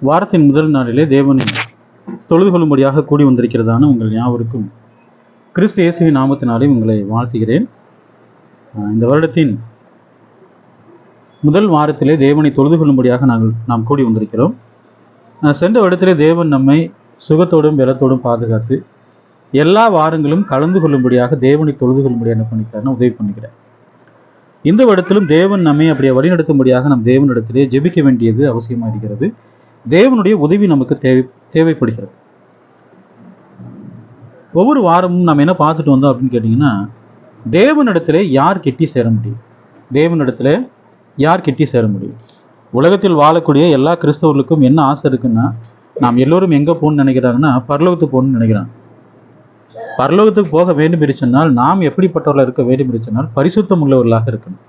வாரத்தின் முதல் நாளிலே தேவனை தொழுது கொள்ளும்படியாக கூடி வந்திருக்கிறதான உங்கள் யாவருக்கும் கிறிஸ்து இயேசுவின் நாமத்தினாலே உங்களை வாழ்த்துகிறேன். இந்த வருடத்தின் முதல் வாரத்திலே தேவனை தொழுது கொள்ளும்படியாக நாம் கூடி வந்திருக்கிறோம். சென்ற வருடத்திலே தேவன் நம்மை சுகத்தோடும் பலத்தோடும் பாதுகாத்து எல்லா வாரங்களும் கலந்து கொள்ளும்படியாக தேவனை தொழுது கொள்ளும்படியாக என்ன பண்ணிக்கிறாருன்னு உதவி பண்ணிக்கிறேன். இந்த வருடத்திலும் தேவன் நம்மை அப்படியே வழிநடத்தும்படியாக நம் தேவனிடத்திலே ஜெபிக்க வேண்டியது அவசியமாக இருக்கிறது. தேவனுடைய உதவி நமக்கு தேவைப்படுகிறது. ஒவ்வொரு வாரமும் நம்ம என்ன பார்த்துட்டு வந்தோம் அப்படின்னு கேட்டிங்கன்னா, தேவனிடத்திலே யார் கெட்டி சேர முடியும், தேவனிடத்தில் யார் கெட்டி சேர முடியும். உலகத்தில் வாழக்கூடிய எல்லா கிறிஸ்தவர்களுக்கும் என்ன ஆசை இருக்குன்னா, நாம் எல்லோரும் எங்கே போகணும்னு நினைக்கிறாங்கன்னா, பரலோகத்துக்கு போகணும்னு நினைக்கிறாங்க. பரலோகத்துக்கு போக வேண்டும் என்று சொன்னால் நாம் எப்படிப்பட்டவர்களாக இருக்க வேண்டும் என்று சொன்னால் பரிசுத்தம் உள்ளவர்களாக இருக்கணும்.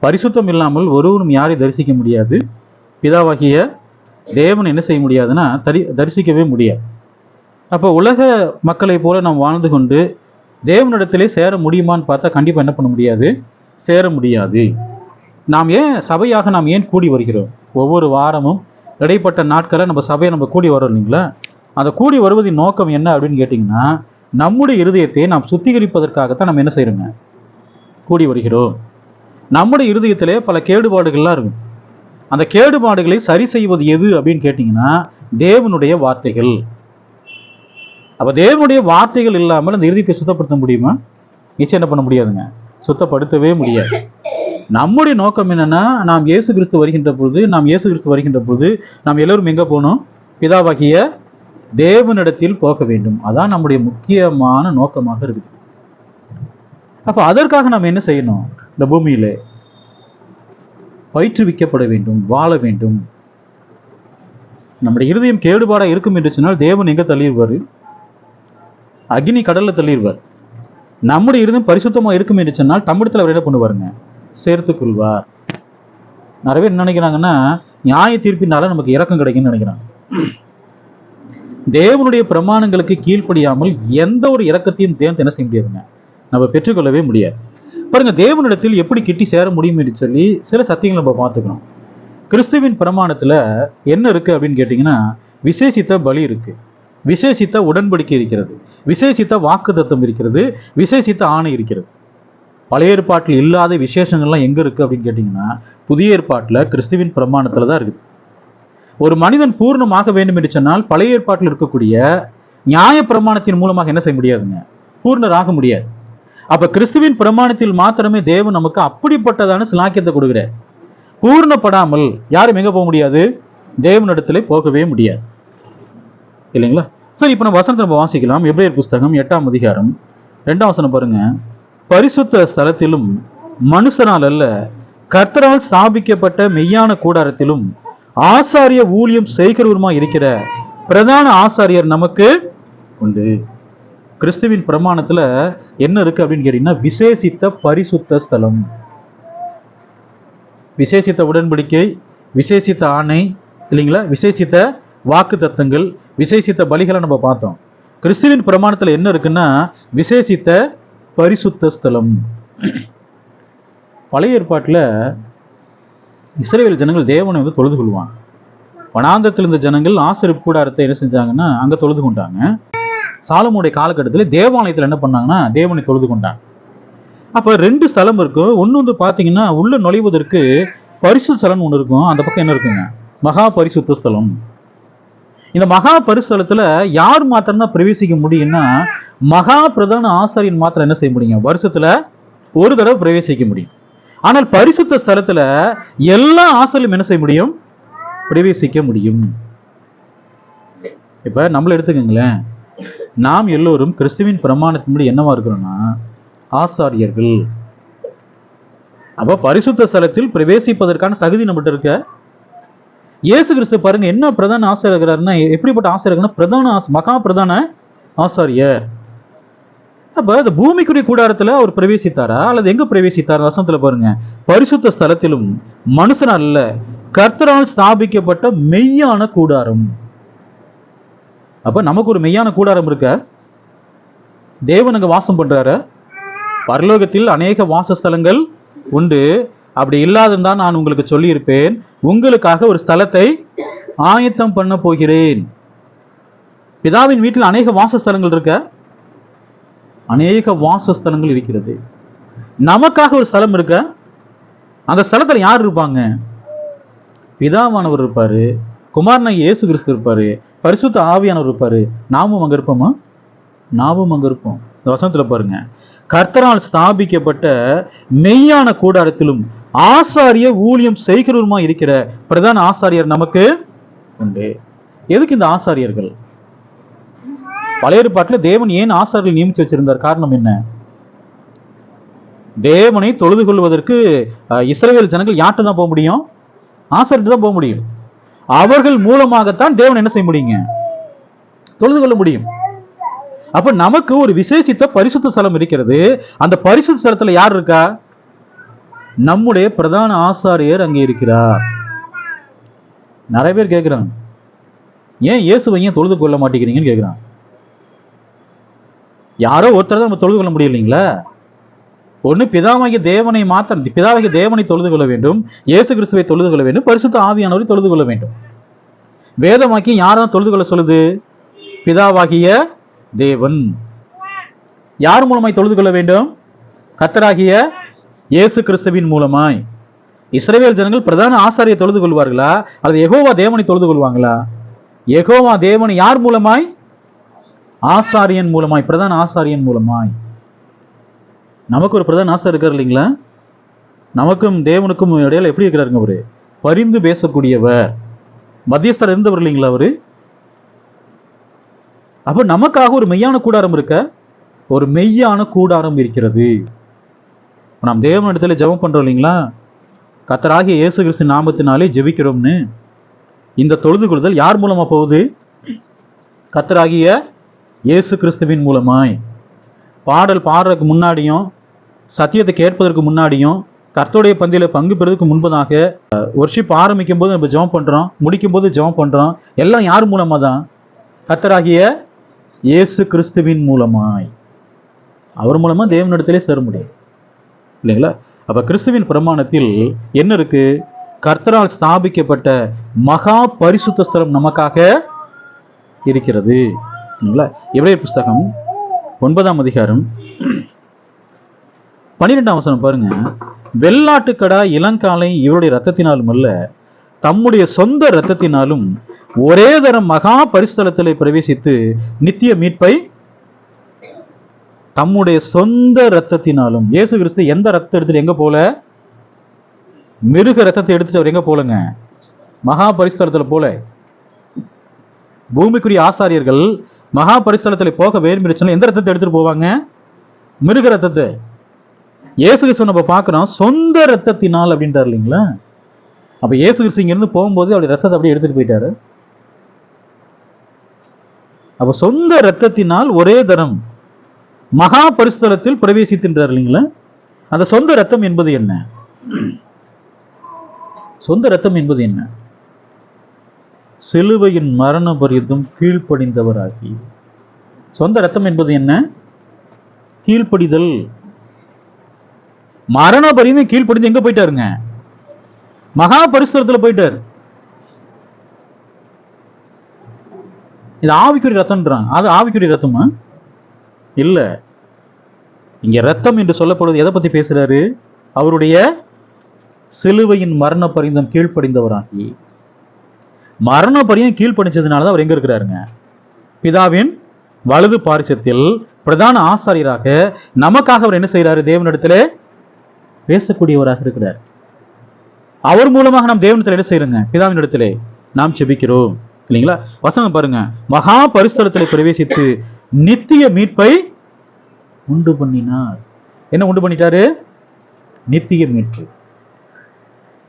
பரிசுத்தம் இல்லாமல் ஒருவரும் யாரை தரிசிக்க முடியாது. பிதாவாகிய தேவன் என்ன செய்ய முடியாதுன்னா தரிசிக்கவே முடியாது. அப்போ உலக மக்களை போல நாம் வாழ்ந்து கொண்டு தேவனிடத்திலே சேர முடியுமான்னு பார்த்தா கண்டிப்பாக என்ன பண்ண முடியாது, சேர முடியாது. நாம் ஏன் கூடி வருகிறோம்? ஒவ்வொரு வாரமும் இடைப்பட்ட நாட்களை நம்ம சபையை கூடி வரோம் இல்லைங்களா? அந்த கூடி வருவதின் நோக்கம் என்ன அப்படின்னு கேட்டிங்கன்னா, நம்முடைய இருதயத்தை நாம் சுத்திகரிப்பதற்காகத்தான் நம்ம என்ன செய்யறோங்க, கூடி வருகிறோம். நம்முடைய இருதயத்திலே பல கேடுபாடுகள்லாம் இருக்கும். அந்த கேடுபாடுகளை சரி செய்வது எது அப்படின்னு கேட்டிங்கன்னா, தேவனுடைய வார்த்தைகள். அப்போ தேவனுடைய வார்த்தைகள் இல்லாமல் அந்த இறுதியை சுத்தப்படுத்த முடியுமா? நிச்சயம் என்ன பண்ண முடியாதுங்க, சுத்தப்படுத்தவே முடியாது. நம்முடைய நோக்கம் என்னன்னா, நாம் இயேசு கிறிஸ்து வருகின்ற பொழுது நாம் எல்லோரும் எங்கே போகணும்? பிதாவாகிய தேவனிடத்தில் போக வேண்டும். அதான் நம்முடைய முக்கியமான நோக்கமாக இருக்குது. அப்போ அதற்காக நாம் என்ன செய்யணும்? இந்த பூமியிலே பயிற்றுவிக்கப்பட வேண்டும், வாழ வேண்டும். நம்முடைய இருதயம் கேடுபாடாக இருக்கும் என்று சொன்னால் தேவன் எங்கே தள்ளிடுவார்? அக்னி கடல்ல தள்ளிடுவார். நம்முடைய இருதயம் பரிசுத்தமாக இருக்கும் என்று சொன்னால் தமிழத்தில் அவர் என்ன பண்ணுவாருங்க, சேர்த்துக் கொள்வார். நிறைய பேர் என்ன நினைக்கிறாங்கன்னா, நியாய தீர்ப்பினால நமக்கு இரக்கம் கிடைக்குன்னு நினைக்கிறாங்க. தேவனுடைய பிரமாணங்களுக்கு கீழ்ப்படியாமல் எந்த ஒரு இரக்கத்தையும் தேவன் என்ன செய்ய முடியாதுங்க, நம்ம பெற்றுக்கொள்ளவே முடியாது. பாருங்க, தேவனிடத்தில் எப்படி கிட்டி சேர முடியும் என்று சொல்லி சில சத்தியங்களை நம்ம பார்த்துக்கணும். கிறிஸ்துவின் பிரமாணத்தில் என்ன இருக்கு அப்படின்னு கேட்டிங்கன்னா, விசேஷித்த பலி இருக்கு, விசேஷித்த உடன்படிக்கை இருக்கிறது, விசேஷித்த வாக்குத்தத்தம் இருக்கிறது, விசேஷித்த ஆணை இருக்கிறது. பழைய ஏற்பாட்டில் இல்லாத விசேஷங்கள்லாம் எங்கே இருக்குது அப்படின்னு கேட்டிங்கன்னா, புதிய ஏற்பாட்டில் கிறிஸ்துவின் பிரமாணத்தில் தான் இருக்குது. ஒரு மனிதன் பூர்ணமாக வேண்டும் என்று சொன்னால் பழைய ஏற்பாட்டில் இருக்கக்கூடிய நியாய பிரமாணத்தின் மூலமாக என்ன செய்ய முடியாதுங்க, பூர்ணராக முடியாது. அப்ப கிறிஸ்துவின் பிரமாணத்தில் மாத்திரமே தேவன் நமக்கு அப்படிப்பட்டதான சிலாக்கியத்தை கொடுக்கிறார். பூர்ணப்படாமல் யாரும் எங்க போக முடியாது, தேவனிடத்திலே போகவே முடியாது, இல்லைங்களா? சரி, இப்ப நம்ம வசனத்தை நம்ம வாசிக்கலாம். எபிரேயர் புஸ்தகம் 8ஆம் அதிகாரம் 2ஆம் வசனம் பாருங்க. பரிசுத்த ஸ்தலத்திலும் மனுஷனால் அல்ல, கர்த்தரால் ஸ்தாபிக்கப்பட்ட மெய்யான கூடாரத்திலும் ஆசாரிய ஊழியம் செய்கிறவருமா இருக்கிற பிரதான ஆசாரியர் நமக்கு உண்டு. கிறிஸ்துவின் பிரமாணத்துல என்ன இருக்கு அப்படின்னு கேட்டீங்கன்னா, விசேஷித்த பரிசுத்த ஸ்தலம், விசேஷித்த உடன்படிக்கை, விசேஷித்த ஆணை, இல்லைங்களா? விசேஷித்த வாக்கு தத்தங்கள், விசேஷித்த பலிகளை நம்ம பார்த்தோம். கிறிஸ்துவின் பிரமாணத்துல என்ன இருக்குன்னா, விசேஷித்த பரிசுத்த ஸ்தலம். பழைய ஏற்பாட்டுல இஸ்ரவேல் ஜனங்கள் தேவனை தொழுது கொள்வாங்க. வனாந்தரத்தில் இருந்த ஜனங்கள் ஆசரிப்பு கூடாரத்தை என்ன செஞ்சாங்கன்னா அங்க தொழுது கொண்டாங்க. சாலமோனுடைய காலகட்டத்தில் தேவாலயத்தில் என்ன பண்ணாங்கன்னா தேவனை தொழுது கொண்டாங்க. அப்போ 2 ஸ்தலம் இருக்கும். ஒன்று பார்த்தீங்கன்னா உள்ள நுழைவதற்கு பரிசுத்த ஸ்தலம் ஒன்று இருக்கும், அந்த பக்கம் என்ன இருக்குங்க, மகா பரிசுத்த ஸ்தலம். இந்த மகா பரிசுத்தலத்தில் யார் மாத்திரம் தான் பிரவேசிக்க முடியும்னா, மகா பிரதான ஆசாரியன் மாத்திரம் என்ன செய்ய முடியுங்க, வருஷத்துல ஒரு தடவை பிரவேசிக்க முடியும். ஆனால் பரிசுத்த ஸ்தலத்துல எல்லா ஆசாரியும் என்ன செய்ய முடியும், பிரவேசிக்க முடியும். இப்ப நம்மள எடுத்துக்கங்களேன், நாம் எல்லோரும் கிறிஸ்துவின் பிரமாணத்தின்படி என்னவா இருக்கிறோம்னா ஆசாரியர்கள். அப்ப பரிசுத்த ஸ்தலத்தில் பிரவேசிப்பதற்கான தகுதி நம்மகிட்ட இருக்க. இயேசு கிறிஸ்து பாருங்க என்ன பிரதான ஆசாரியர்கள்னா, எப்படிப்பட்ட ஆசாரியர்கள்னா பிரதான மகா பிரதான ஆசாரியர். அப்ப அந்த பூமிக்குரிய கூடாரத்துல அவர் பிரவேசித்தாரா அல்லது எங்க பிரவேசித்தார்? வசனத்துல பாருங்க, பரிசுத்த ஸ்தலத்திலும் மனுஷனால் அல்ல, கர்த்தரால் ஸ்தாபிக்கப்பட்ட மெய்யான கூடாரம். அப்ப நமக்கு ஒரு மெய்யான கூடாரம் இருக்க, தேவன் அங்க வாசம் பண்றாரு. பரலோகத்தில் அநேக வாசஸ்தலங்கள் உண்டு. அப்படி இல்லாதிருந்தால் நான் உங்களுக்கு சொல்லியிருப்பேன், உங்களுக்காக ஒரு ஸ்தலத்தை ஆயத்தம் பண்ண போகிறேன். பிதாவின் வீட்டில் அநேக வாசஸ்தலங்கள் இருக்க, அநேக வாசஸ்தலங்கள் இருக்கிறது. நமக்காக ஒரு ஸ்தலம் இருக்க, அந்த ஸ்தலத்துல யார் இருப்பாங்க? பிதாவானவர் இருப்பாரு, குமாரனாகிய இயேசு கிறிஸ்து இருப்பாரு, பரிசுத்த ஆவியானவர் இருப்பாரு. நாமும் அங்க இருப்போமா? நாமும் அங்க இருப்போம். இந்த வசனத்துல பாருங்க, கர்த்தரால் ஸ்தாபிக்கப்பட்ட மெய்யான கூடாரத்திலும் ஆசாரிய ஊழியம் செய்கிறவருமா இருக்கிற பிரதான ஆசாரியர் நமக்கு உண்டு. எதுக்கு இந்த ஆசாரியர்கள்? பழைய ஏற்பாட்டில் தேவன் ஏன் ஆசாரியர்கள் நியமித்து வச்சிருந்தார்? காரணம் என்ன? தேவனை தொழுது கொள்வதற்கு இஸ்ரவேல் ஜனங்கள் யார்கிட்ட தான் போக முடியும்? ஆசாரியர் தான் போக முடியும். அவர்கள் மூலமாகத்தான் தேவன் என்ன செய்ய முடியுங்க? தொழுது கொள்ள முடியும். அப்ப நமக்கு ஒரு விசேஷித்த பரிசுத்த ஸ்தலம் இருக்கிறது. அந்த பரிசுத்த ஸ்தலத்துல யார் இருக்கா? நம்முடைய பிரதான ஆசாரியர் அங்கே இருக்கிறார். நிறைய பேர் கேட்கிறாங்க, ஏன் இயேசுவை ஏன் தொழுது கொள்ள மாட்டேங்கிறீங்கன்னு கேட்கிறாங்க. யாரோ ஒருத்தர் தான் நம்ம தொழுது கொள்ள முடியும் இல்லைங்களா? ஒண்ணு பிதாவாகிய தேவனை மாத்திரம், பிதாவாகிய தேவனை தொழுது கொள்ள வேண்டும், இயேசு கிறிஸ்துவை தொழுது கொள்ள வேண்டும், பரிசுத்த ஆவியானவரை தொழுது கொள்ள வேண்டும். வேதமாக்கி யாரும் தொழுது கொள்ள சொல்லுது? பிதாவாகிய தேவன். யார் மூலமாய் தொழுது கொள்ள வேண்டும்? கர்த்தராகிய இயேசு கிறிஸ்துவின் மூலமாய். இஸ்ரவேல் ஜனங்கள் பிரதான ஆசாரியை தொழுது கொள்வார்களா அல்லது யெகோவா தேவனை தொழுது கொள்வாங்களா? யெகோவா தேவனை யார் மூலமாய்? ஆசாரியன் மூலமாய், பிரதான ஆசாரியன் மூலமாய். நமக்கு ஒரு பிரதான ஆசாரியர் இருக்கார் இல்லைங்களா? நமக்கும் தேவனுக்கும் இடையில எப்படி இருக்கிறாருங்க? அவரு பரிந்து பேசக்கூடியவர், மத்தியஸ்தர் இருந்தவர் இல்லைங்களா அவரு? அப்ப நமக்காக ஒரு மெய்யான கூடாரம் இருக்க, ஒரு மெய்யான கூடாரம் இருக்கிறது. நாம் தேவனிடத்துல ஜெபம் பண்றோம் இல்லைங்களா? கர்த்தராகிய இயேசு கிறிஸ்து நாமத்தினாலே ஜெபிக்கிறோம்னு. இந்த தொழுது கொள்ளுதல் யார் மூலமா போகுது? கர்த்தராகிய இயேசு கிறிஸ்துவின் மூலமாய். பாடல் பாடுறதுக்கு முன்னாடியும் சத்தியத்தை கேட்பதற்கு முன்னாடியும் கர்த்தருடைய பந்தியில பங்கு பெறுவதற்கு முன்பதாக வொர்ஷிப் ஆரம்பிக்கும் போது நம்ம ஜெபம் பண்றோம், முடிக்கும் போது ஜெபம் பண்றோம். எல்லாம் யார் மூலமா தான்? கர்த்தராகிய இயேசு கிறிஸ்துவின் மூலமாய். அவர் மூலமா தேவனிடத்திலே சேர முடியும் இல்லைங்களா? அப்ப கிறிஸ்துவின் பிரமாணத்தில் என்ன இருக்கு? கர்த்தரால் ஸ்தாபிக்கப்பட்ட மகா பரிசுத்த ஸ்தலம் நமக்காக இருக்கிறது. எபிரேயர் புஸ்தகம் 9ஆம் அதிகாரம் 12ஆம் வசனம் பாருங்க. வெள்ளாட்டுக்கடா இளங்காலை இவருடைய ரத்தத்தினாலும் அல்ல, தம்முடைய சொந்த இரத்தத்தினாலும் ஒரே தரம் மகா பரிசுத்தலத்திலே பிரவேசித்து நித்திய மீட்பை தம்முடைய சொந்த இரத்தத்தினாலும். இயேசு கிறிஸ்து எந்த ரத்தத்தை எடுத்துட்டு எங்க போல? மிருக ரத்தத்தை எடுத்துட்டு அவர் எங்க போலங்க? மகா பரிசுத்தலத்துல போல. பூமிக்குரிய ஆசாரியர்கள் மகா பரிசுத்தலத்தில் போக வேண்டும்னு எந்த ரத்தத்தை எடுத்துட்டு போவாங்க? மிருக ரத்தத்தை. இயேசு கிறிஸ்து நம்ம பார்க்கிறோம் சொந்த ரத்தத்தினால் அப்படின்றார் இல்லைங்களா? அப்ப இயேசு கிறிஸ்து இங்க இருந்து போகும்போது அவருடைய ரத்தத்தை அப்படியே எடுத்துட்டு போயிட்டாரு. அப்ப சொந்த ரத்தத்தினால் ஒரே தரம் மகா பரிசுத்தலத்தில் பிரவேசித்தின்றார் இல்லைங்களா? அந்த சொந்த ரத்தம் என்பது என்ன? சொந்த ரத்தம் என்பது என்ன? சிலுவையின் மரண பரியந்தம் கீழ்ப்படிந்தவராகி. சொந்த ரத்தம் என்பது என்ன? கீழ்ப்படிதல். மரண பரியந்தம் கீழ்ப்படிந்து எங்க போயிட்டாருங்க? மகா பரிசுத்தலத்துல போயிட்டார். இது ஆவிக்குரிய ரத்தம்ன்றாங்க. அது ஆவிக்குரிய ரத்தமா? இல்ல. இங்க ரத்தம் என்று சொல்லப்படுவது எதை பத்தி பேசுறாரு? அவருடைய சிலுவையின் மரண பரியந்தம் கீழ்ப்படிந்தவராகி. மரண பரியந்தம் கீழ்ப்படிச்சதுனாலதான் அவர் எங்க இருக்கிறாருங்க? பிதாவின் வலது பாரிசத்தில் பிரதான ஆசாரியராக நமக்காக அவர் என்ன செய்யறாரு? தேவனிடத்திலே பேசக்கூடியவராக இருக்கிறார். அவர் மூலமாக நாம் தேவனிடத்தில் என்ன செய்யறோங்க? பிதாவின் இடத்திலே நாம் ஜெபிக்கிறோம் இல்லைங்களா? வசனம் பாருங்க. மகா பரிசுத்தலத்திலே பிரவேசித்து நித்திய மீட்பை உண்டு பண்ணினார். என்ன உண்டு பண்ணிட்டாரு? நித்திய மீட்பு.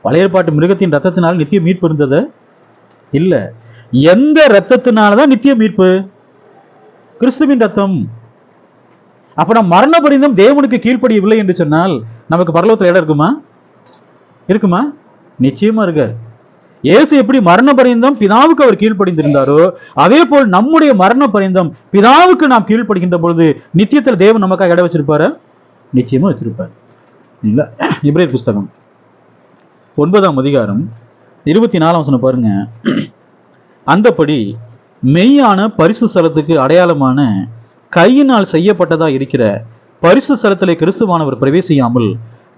பழைய ஏற்பாட்டு மிருகத்தின் ரத்தத்தினால் நித்திய மீட்பு இருந்தது இல்ல. எந்த ரத்தத்தினாலதான் நித்திய மீட்பு? கிறிஸ்துவின் ரத்தம். அப்ப நாம் மரண பரியந்தம் தேவனுக்கு கீழ்ப்படியவில்லை என்று சொன்னால் நமக்கு பரலோகத்துல இடம் இருக்குமா? இருக்குமா? நிச்சயமா இருக்காது. இயேசு எப்படி மரண பரியந்தம் பிதாவுக்கு அவர் கீழ்ப்படிந்திருந்தாரோ அதே போல் நம்முடைய மரண பரியந்தம் பிதாவுக்கு நாம் கீழ்ப்படுகின்ற பொழுது நித்தியத்தில் தேவன் நமக்காக இடம் வச்சிருப்பாரு? நிச்சயமா வச்சிருப்பார். எபிரேயர் புஸ்தகம் 9ஆம் அதிகாரம் 24ஆம் வசனம் பாருங்க. அந்தபடி மெய்யான பரிசு ஸ்தலத்துக்கு அடையாளமான கையினால் செய்யப்பட்டதா இருக்கிற பரிசு ஸ்தலத்திலே கிறிஸ்துவானவர் பிரவேசியாமல்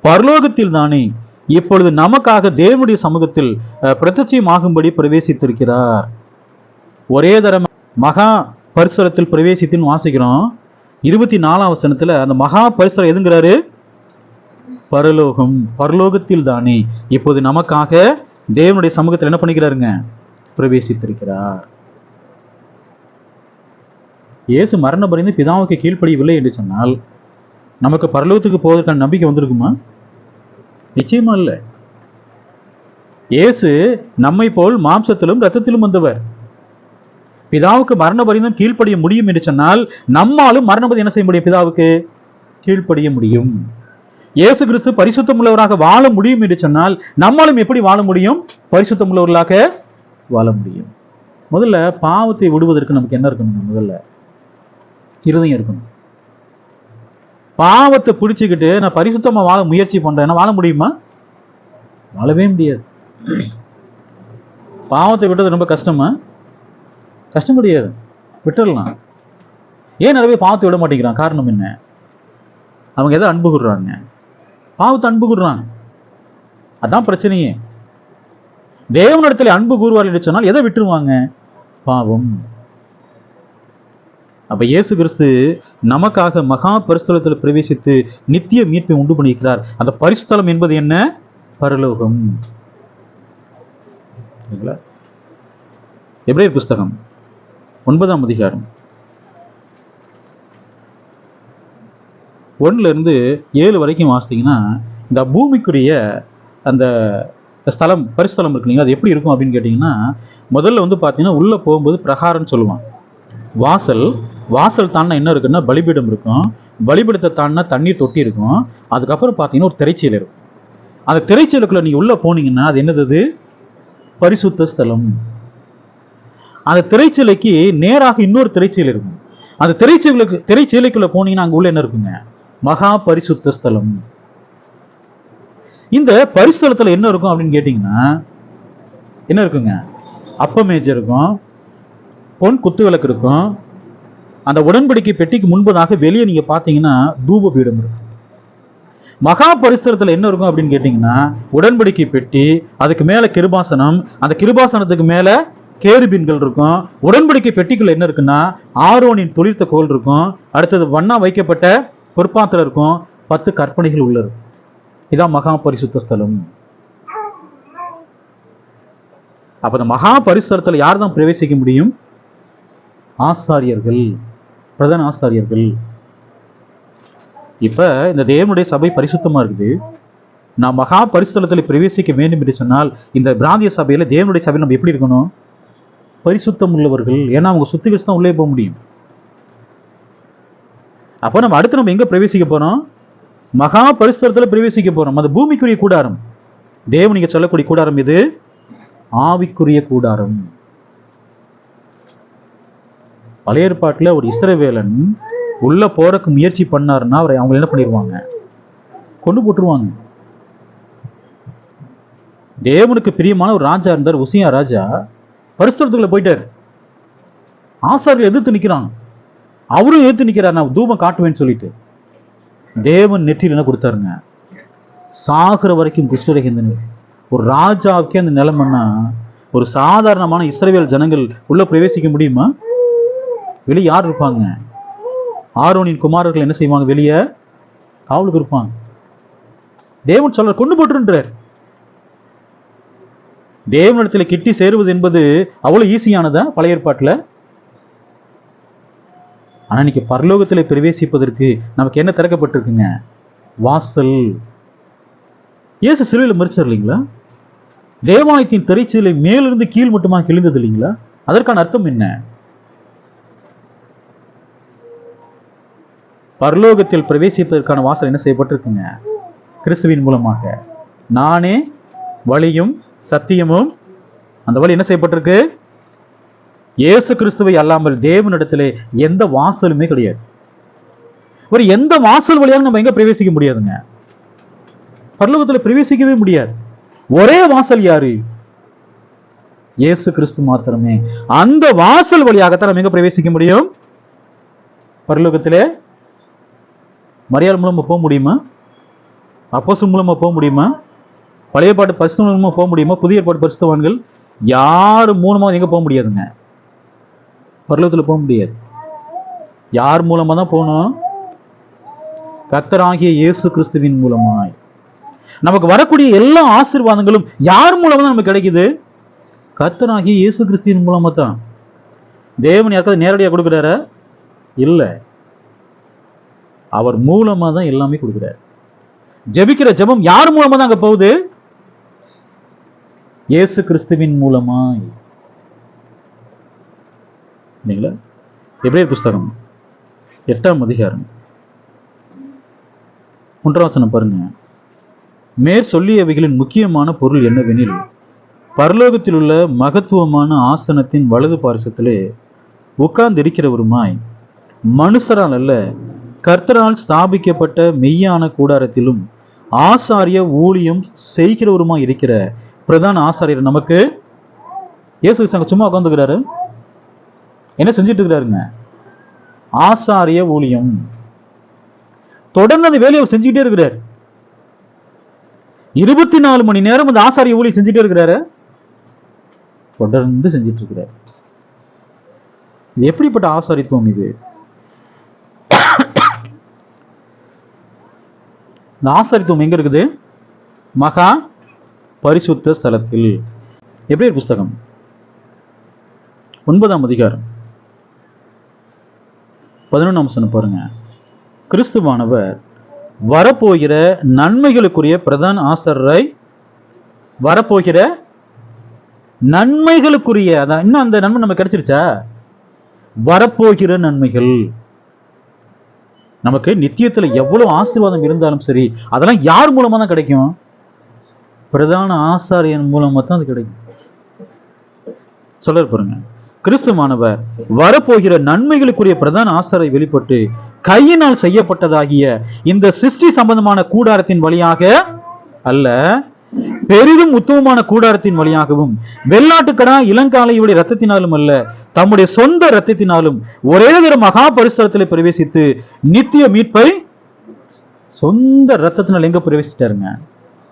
பரலோகத்தில் தானே இப்பொழுது நமக்காக தேவனுடைய சமூகத்தில் பிரத்யட்சமாகும்படி பிரவேசித்திருக்கிறார். ஒரே தரம் மகா பரிசுரத்தில் பிரவேசித்துன்னு வாசிக்கிறோம். 24ஆம் வசனத்துல அந்த மகா பரிசுரம் எதுங்கிறாரு? பரலோகம். பரலோகத்தில் தானே இப்போது நமக்காக தேவனுடைய சமூகத்தில் என்ன பண்ணிக்கிறாருங்க? பிரவேசித்திருக்கிறார். இயேசு மரண பரிந்து பிதாவுக்கு கீழ்ப்படியவில்லை என்று சொன்னால் நமக்கு பரலோகத்துக்கு போவதற்கான நம்பிக்கை வந்திருக்குமா? நிச்சயமா இல்லை. இயேசு நம்மை போல் மாம்சத்திலும் ரத்தத்திலும் வந்தவர். பிதாவுக்கு மரண பரிந்தும் கீழ்ப்படிய முடியும் என்று சொன்னால் நம்மாலும் மரண பரிந்து என்ன செய்ய முடியும்? பிதாவுக்கு கீழ்ப்படிய முடியும். இயேசு கிறிஸ்து பரிசுத்தம் உள்ளவராக வாழ முடியும் என்று சொன்னால் நம்மாலும் எப்படி வாழ முடியும்? பரிசுத்தம் உள்ளவர்களாக வாழ முடியும். முதல்ல பாவத்தை விடுவதற்கு நமக்கு என்ன இருக்கணும்? முதல்ல இருதயம் இருக்கணும். பாவத்தை பிடிச்சுக்கிட்டு நான் பரிசுத்தமா வாழ முயற்சி பண்றேன், வாழ முடியுமா? வாழவே முடியாது. பாவத்தை விட்டது ரொம்ப கஷ்டமா? கஷ்டம் கிடையாது, விட்டுடலாம். ஏன் நிறைய பேர் பாவத்தை விட மாட்டேங்கிறான்? காரணம் என்ன? அவங்க எதை அன்பு கூடுறாங்க? பாவத்தை அன்பு கூடுறாங்க. அதான் பிரச்சனையே. தேவனிடத்தில் அன்பு கூறுவார்கள் என்று சொன்னால் எதை விட்டுருவாங்க? பாவம். அப்ப இயேசு கிறிஸ்து நமக்காக மகா பரிசுத்தலத்தில் பிரவேசித்து நித்திய மீட்பை உண்டு பண்ணியிருக்கிறார். அந்த பரிசுத்தலம் என்பது என்ன? பரலோகம். எபிரேயர் புஸ்தகம் 9ஆம் அதிகாரம் 1-7 வரைக்கும் வாசித்தீங்கன்னா இந்த பூமிக்குரிய அந்த ஸ்தலம் பரிசுத்தலம் இருக்கு இல்லைங்களா, அது எப்படி இருக்கும் அப்படின்னு கேட்டீங்கன்னா, முதல்ல பார்த்தீங்கன்னா உள்ள போகும்போது பிரகாரம்னு சொல்லுவான். வாசல் தாண்டினா என்ன இருக்குன்னா பலிபீடம் இருக்கும். பலிபீடத்தை தாண்டினா தண்ணீர் தொட்டி இருக்கும். அதுக்கப்புறம் பார்த்தீங்கன்னா ஒரு திரைச்சீலை இருக்கும். அந்த திரைச்சீலுக்குள்ள நீங்க உள்ள போனீங்கன்னா அது என்னது? பரிசுத்த ஸ்தலம். அந்த திரைச்சீலைக்கு நேராக இன்னொரு திரைச்சீலை இருக்கும். அந்த திரைச்சீலைக்குள்ள போனீங்கன்னா அங்க உள்ள என்ன இருக்குங்க? மகா பரிசுத்த ஸ்தலம். இந்த பரிசுத்தலத்துல என்ன இருக்கும் அப்படின்னு கேட்டீங்கன்னா என்ன இருக்குங்க? அப்பமேஜை இருக்கும், பொன் குத்து விளக்கு இருக்கும். அந்த உடன்படிக்கை பெட்டிக்கு முன்பதாக வெளியே நீங்க பாத்தீங்கன்னா தூப பீடம் இருக்கும். மகா பரிசுத்தலத்துல என்ன இருக்கும் அப்படின்னு கேட்டீங்கன்னா உடன்படிக்கை பெட்டி, அதுக்கு மேல கிருபாசனம், அந்த கிருபாசனத்துக்கு மேல கேருபீன்கள் இருக்கும். உடன்படிக்கை பெட்டிக்குள்ள என்ன இருக்குன்னா ஆரோனின் துளிர்த்த கோல் இருக்கும். அடுத்தது வண்ணா வைக்கப்பட்ட பொற்பாத்திரம் இருக்கும். 10 கற்பனைகள் உள்ள இருக்கும். இதான் மகா பரிசுத்த ஸ்தலம். அப்ப இந்த மகா பரிசுத்தலத்துல யார் தான் பிரவேசிக்க முடியும்? ஆசாரியர்கள், பிரதான ஆசாரியர்கள். இப்ப இந்த தேவனுடைய சபை பரிசுத்தமா இருக்குது. நான் மகா பரிசுத்தலத்தில் பிரவேசிக்க வேண்டும் என்று சொன்னால் இந்த பிராந்திய சபையில தேவனுடைய சபையில் நம்ம எப்படி இருக்கணும்? பரிசுத்தம் உள்ளவர்கள். ஏன்னா அவங்க சுத்திகரிச்சு தான் உள்ளே போக முடியும். அப்போ நம்ம அடுத்து நம்ம எங்க பிரவேசிக்க போறோம்? மகா பரிசுத்தலத்தில் பிரவேசிக்க போறோம். அது பூமிக்குரிய கூடாரம். தேவன் நீங்க சொல்லக்கூடிய கூடாரம் இது ஆவிக்குரிய கூடாரம். பழைய ஏற்பாட்டுல ஒரு இஸ்ரவேலன் உள்ள போறக்கு முயற்சி பண்ணாருன்னா அவரை அவங்க என்ன பண்ணிடுவாங்க? கொண்டு போட்டுருவாங்க. தேவனுக்கு பிரியமான ஒரு ராஜா இருந்தார், உசியா ராஜா. பரிசுத்தலத்துக்குள்ள போயிட்டார். ஆசாரியர் எதிர்த்து நிக்கிறான். அவரும் எதிர்த்து நிக்கிறார், நான் தூபம் காட்டுவேன்னு சொல்லிட்டு. தேவன் நெற்றியில் என்ன கொடுத்தாருங்க? சாகுற வரைக்கும் குஷ்டரோகிந்தன். ஒரு ராஜாவுக்கே அந்த நிலைமைன்னா ஒரு சாதாரணமான இஸ்ரவேல் ஜனங்கள் உள்ள பிரவேசிக்க முடியுமா? வெளியே யார் இருப்பாங்க? ஆரோனின் குமாரர்கள் என்ன செய்வாங்க? வெளியே காவலுக்கு இருப்பாங்க. தேவன் சொல்ற கொண்டு போட்டுன்றார். தேவனிடத்துல கிட்டி சேருவது என்பது அவ்வளவு ஈஸியானதா பழைய ஏற்பாட்டுல? ஆனா இன்னைக்கு பரலோகத்துல பிரவேசிப்பதற்கு நமக்கு என்ன திறக்கப்பட்டிருக்குங்க? வாசல். இயேசு சிலுவையில் மரிச்சார் இல்லைங்களா? தேவாலயத்தின் திரைச்சீலை மேலிருந்து கீழ் மட்டுமா கிழிந்தது இல்லைங்களா? அதற்கான அர்த்தம் என்ன? பரலோகத்தில் பிரவேசிப்பதற்கான வாசல் என்ன செய்யப்பட்டிருக்குங்க? கிறிஸ்துவின் மூலமாக. நானே வழியும் சத்தியமும். அந்த வழி என்ன செய்யப்பட்டிருக்கு? இயேசு கிறிஸ்துவை அல்லாமல் தேவனிடத்திலே எந்த வாசலுமே கிடையாது. ஒரு எந்த வாசல் வழியாக நம்ம எங்க பிரவேசிக்க முடியாதுங்க? பரலோகத்தில் பிரவேசிக்கவே முடியாது. ஒரே வாசல் யாரு? இயேசு கிறிஸ்து மாத்திரமே. அந்த வாசல் வழியாகத்தான் நம்ம எங்க பிரவேசிக்க முடியும்? பரலோகத்திலே. மரியாள் மூலமா போக முடியுமா? அப்போஸ்தலர் மூலமா போக முடியுமா? பழைய பாட்டு பரிசுத்தவான்கள் மூலமா போக முடியுமா? புதிய பாட்டு பரிசுத்தவான்கள் யார் மூலமா எங்க போக முடியாதுங்க? பரலோகத்துல போக முடியாது. யார் மூலமா தான் போகணும்? கர்த்தராகிய இயேசு கிறிஸ்துவின் மூலமாய். நமக்கு வரக்கூடிய எல்லா ஆசீர்வாதங்களும் யார் மூலமா தான் நமக்கு கிடைக்குது? கர்த்தராகிய இயேசு கிறிஸ்துவின் மூலமா தான். தேவன் யாருக்காவது நேரடியாக கொடுக்கிறாரா? இல்ல, அவர் மூலமா தான் எல்லாமே கொடுக்கிறார். ஜெபிக்கிற ஜெபம் யார் மூலமா தான் அங்க போகுது? இயேசு கிறிஸ்துவின் மூலமாய். இல்லைங்களா? எபிரேயர் புஸ்தகம் 8ஆம் அதிகாரம் 1ஆம் வசனம் பாருங்க. மேற் சொல்லியவைகளின் முக்கியமான பொருள் என்னவெனில், பரலோகத்தில் உள்ள மகத்துவமான ஆசனத்தின் வலது பார்சத்திலே உட்கார்ந்து இருக்கிறவருமாய் மனுஷரால் அல்ல கர்த்தரால் ஸ்தாபிக்கப்பட்ட மெய்யான கூடாரத்திலும் ஆசாரிய ஊழியம் செய்கிறவருமாய் இருக்கிற பிரதான ஆசாரியர் நமக்கு இயேசு சும்மா உட்கார்ந்துக்கிறாரு. என்ன செஞ்சிட்டு இருக்கிறாருங்க? ஆசாரிய ஊழியம். தொடர்ந்து அந்த வேலையை செஞ்சுக்கிட்டே இருக்கிறார். 24 மணி நேரம் அந்த ஆசாரிய ஊழியம் செஞ்சுட்டே இருக்கிறாரு. தொடர்ந்து செஞ்சிட்டு இருக்கிறார். இது எப்படிப்பட்ட ஆசாரித்துவம் இது? இந்த ஆசாரித்துவம் எங்க இருக்குது? மகா பரிசுத்த ஸ்தலத்தில். எபிரேயர் புஸ்தகம் 9ஆம் அதிகாரம் 11ஆம் வசனம் பாருங்க. கிறிஸ்துவானவர் வரப்போகிற நன்மைகளுக்குரிய பிரதான ஆசாரியரை, வரப்போகிற நன்மைகளுக்குரிய, அதான் இன்னும் அந்த நன்மை நமக்கு கிடைச்சிருச்சா? வரப்போகிற நன்மைகள். நமக்கு நித்தியத்துல எவ்வளவு ஆசீர்வாதம் இருந்தாலும் சரி, அதெல்லாம் யார் மூலமா தான் கிடைக்கும்? பிரதான ஆசாரியன் மூலமா தான் அது கிடைக்கும். சொல்ல பாருங்க. கிறிஸ்துவானவர் வரப்போகிற நன்மைகளுக்குரிய பிரதான ஆசாரை வெளிப்பட்டு கையினால் செய்யப்பட்டதாகிய இந்த சிருஷ்டி சம்பந்தமான கூடாரத்தின் வழியாக அல்ல, பெரிதும் உத்தமமான கூடாரத்தின் வழியாகவும் வெள்ளாட்டுக்கடா இளங்காளையுடைய ரத்தத்தினாலும் அல்ல, தம்முடைய சொந்த ரத்தத்தினாலும் ஒரே தர மகா பரிசுத்தலத்தில் பிரவேசித்து நித்திய மீட்பை, சொந்த ரத்தத்தினால் எங்க பிரவேசிட்டாருங்க?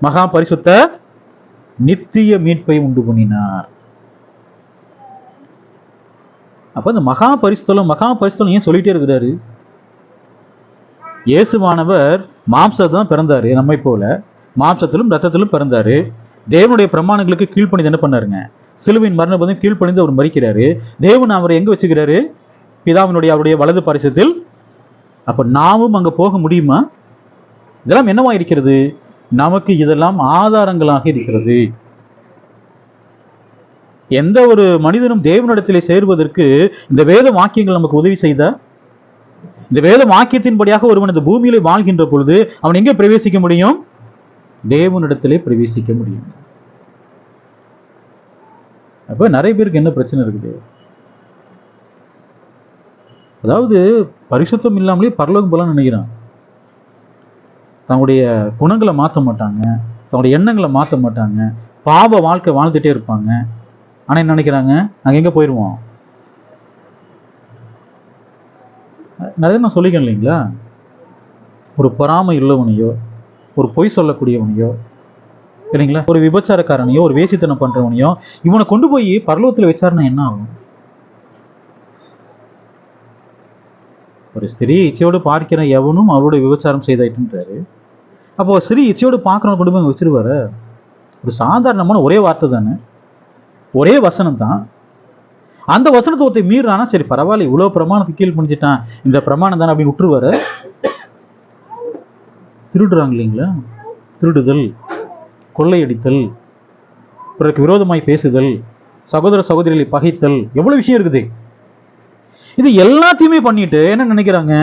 மகா பரிசுத்த நித்திய மீட்பை உண்டு பண்ணினார். அப்ப இந்த மகா பரிசுத்தலம் ஏன் சொல்லிட்டே இருக்கிறாரு? இயேசுவானவர் மாம்சத்தை தான் பிறந்தாரு, நம்மை போல மாம்சத்திலும் ரத்தத்திலும் பிறந்தாரு. தேவனுடைய பிரமாணங்களுக்கு கீழ்ப்பணிந்து என்ன பண்ணாருங்க? சிலுவையின் மரணபதம் கீழ்ப்பணிந்து அவர் மரிக்கிறாரு. தேவன் அவரை எங்க வச்சுக்கிறாரு? பிதாவினுடைய அவருடைய வலது பாரிசத்தில். அப்ப நாமும் அங்க போக முடியுமா? இதெல்லாம் என்னவா இருக்கிறது? நமக்கு இதெல்லாம் ஆதாரங்களாக இருக்கிறது. எந்த ஒரு மனிதனும் தேவனிடத்திலே சேர்வதற்கு இந்த வேத வாக்கியங்கள் நமக்கு உதவி செய்தா? இந்த வேத வாக்கியத்தின்படியாக ஒருவன் இந்த பூமியிலே வாழ்கின்ற பொழுது அவன் எங்கே பிரவேசிக்க முடியும்? தேவனிடத்திலே பிரவேசிக்க முடியும். அப்ப நிறைய பேருக்கு என்ன பிரச்சனை இருக்குது? அதாவது பரிசுத்தம் இல்லாமலே பரலோகம் போல நினைக்கிறான். தங்களுடைய குணங்களை மாற்ற மாட்டாங்க, தங்களுடைய எண்ணங்களை மாற்ற மாட்டாங்க, பாவ வாழ்க்கை வாழ்ந்துட்டே இருப்பாங்க. ஆனா என்ன நினைக்கிறாங்க? நாங்க எங்க போயிடுவோம். நிறைய நான் சொல்லிக்கேன் இல்லைங்களா? ஒரு பொறாமை உள்ளவனையோ, ஒரு பொய் சொல்லக்கூடியவனையோ, இல்லைங்களா, ஒரு விபச்சாரக்காரனையோ, ஒரு வேசித்தனம் பண்றவனையோ இவனை கொண்டு போய் பரலோகத்தில் வச்சாருன்னா என்ன ஆகும்? ஒரு ஸ்திரீ இச்சையோடு பார்க்கிற எவனும் அவரோட விபச்சாரம் செய்தாயிட்டுன்றாரு. அப்போ ஸ்திரீ இச்சையோடு பார்க்கறவங்க கொண்டு போய் வச்சிருவாரு? ஒரு சாதாரணமான ஒரே வார்த்தை தானே, ஒரே வசனம் தான். அந்த வசனத்தை ஒருத்தர் மீறானா சரி பரவாயில்ல, இவ்வளவு பிரமாணத்துக்கு கீழ் பண்ணிச்சிட்டான், இந்த பிரமாணம் தானே அப்படின்னு விட்டுருவாரு. திருடுறாங்க இல்லைங்களா? திருடுதல், கொள்ளையடித்தல், பிறருக்கு விரோதமாய் பேசுதல், சகோதர சகோதரிகளை பகைத்தல், எவ்வளவு விஷயம் இருக்குது. இது எல்லாத்தையுமே பண்ணிட்டு என்ன நினைக்கிறாங்க?